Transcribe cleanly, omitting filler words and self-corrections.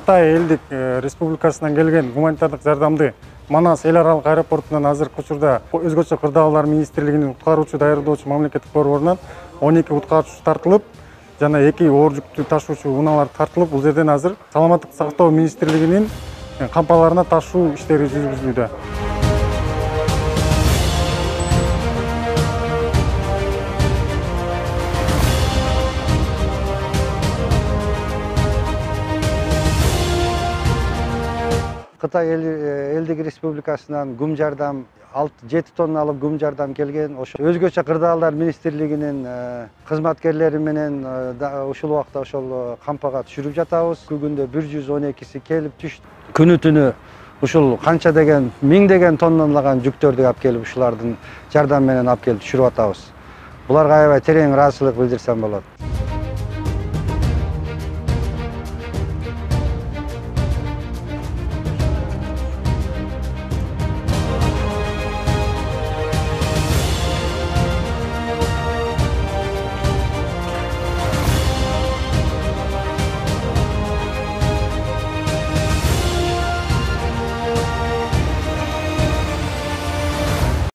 Кытай элдик республикасынан келген гуманитардык жардамды Манас эл аралык аэропортунан азыркы учурда өзгөчө кырдаалдар министрлигинин уткаруучу даярдоочу мамлекеттик борборунан 12 уткаруучу тартылып, жана 2 оор жүктү ташуучу унаалар тартылып, бул жерден азыр саламаттык сактоо министрлигинин кампаларына ташуу иштери жүргүзүлүүдө. Кытай элдик республикасынан гум жардам 6-7 тонна алып гум жардам келген. Өзгөчө кырдаалдар министрлигинин кызматкерлери менен ушул убакта ошол кампага түшүрүп жатабыз. Күгүндө 112си келип түштү. Күнү түнү ушул канча деген миңдеген тонналаган жүктөрдү алып келип ушулардын жардам менен алып келип түшүрүп атабыз. Буларга аябай терең ыраазычылык билдирсем болот.